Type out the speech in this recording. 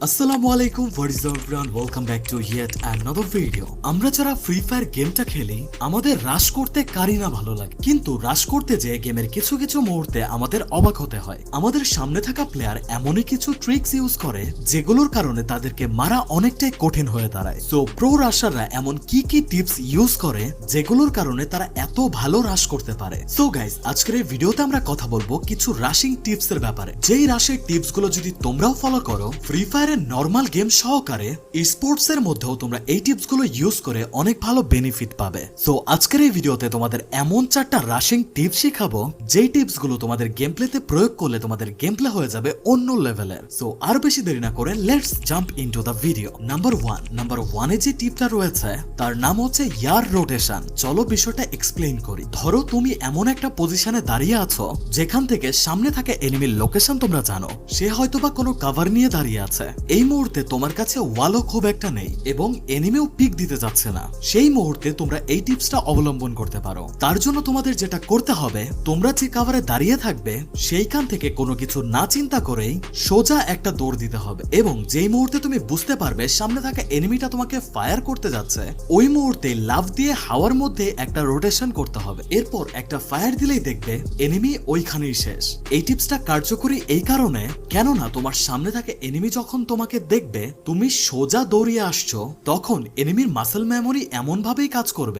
আসসালামু আলাইকুম, what is everyone, welcome back to yet another video. আমরা যারা ফ্রি ফায়ার গেমটা খেলি, আমাদের রাশ করতে কারই না ভালো লাগে, কিন্তু রাশ করতে যে গেমের কিছু কিছু মুহূর্তে আমাদের অবাক হতে হয়। আমাদের সামনে থাকা প্লেয়ার এমনই কিছু ট্রিক্স ইউজ করে যেগুলোর কারণে তাদেরকে মারা অনেকটাই কঠিন হয়ে দাঁড়ায়। সো প্রো রাশাররা এমন কি কি টিপস ইউজ করে যেগুলোর কারণে তারা এত ভালো রাশ করতে পারে। সো গাইস, আজকের এই ভিডিওতে আমরা কথা বলবো কিছু রাশিং টিপস এর ব্যাপারে। যেই রাশের টিপস গুলো যদি তোমরাও ফলো করো, ফ্রি ফায়ার নরমাল গেম সহকারে স্পোর্টস এর মধ্যেও তোমরা এই টিপস গুলো ইউজ করে অনেক ভালো বেনিফিট পাবে। সো আজকের এই ভিডিওতে তোমাদের এমন 4টা রাশিং টিপস শিখাবো যেই টিপস গুলো তোমাদের গেম প্লেতে প্রয়োগ করলে তোমাদের গেম প্লে হয়ে যাবে অন্য লেভেলের। সো আর বেশি দেরি না করে let's jump into the video. Number 1 এ যে টিপটা রয়েছে তার নাম হচ্ছে ইয়ার রোটেশন। চলো বিষয়টা এক্সপ্লেইন করি। ধরো তুমি এমন একটা পজিশনে দাঁড়িয়ে আছো যেখান থেকে সামনে থাকে এনিমির লোকেশন তোমরা জানো, সে হয়তোবা কোনো কভার নিয়ে দাঁড়িয়ে আছে। এই মুহূর্তে তোমার কাছে ওয়ালও খুব একটা নেই এবং এনিমিও পিক দিতে যাচ্ছে না। সেই মুহূর্তে তোমরা এই টিপসটা অবলম্বন করতে পারো। তার জন্য তোমাদের যেটা করতে হবে, তোমরা যে কভারে দাঁড়িয়ে থাকবে সেইখান থেকে কোনো কিছু না চিন্তা করেই সোজা একটা দৌড় দিতে হবে, এবং যেই মুহূর্তে তুমি বুঝতে পারবে সামনে থাকা এনিমিটা তোমাকে ফায়ার করতে যাচ্ছে, ওই মুহূর্তে লাফ দিয়ে হাওয়ার মধ্যে একটা রোটেশন করতে হবে। এরপর একটা ফায়ার দিলেই দেখবে এনিমি ওইখানেই শেষ। এই টিপসটা কার্যকরী এই কারণে, কেননা তোমার সামনে থাকে এনিমি যখন তোমাকে দেখবে তুমি সোজা দৌড়িয়ে আসছো, তখন এনিমির মাসল মেমোরি এমন ভাবেই কাজ করবে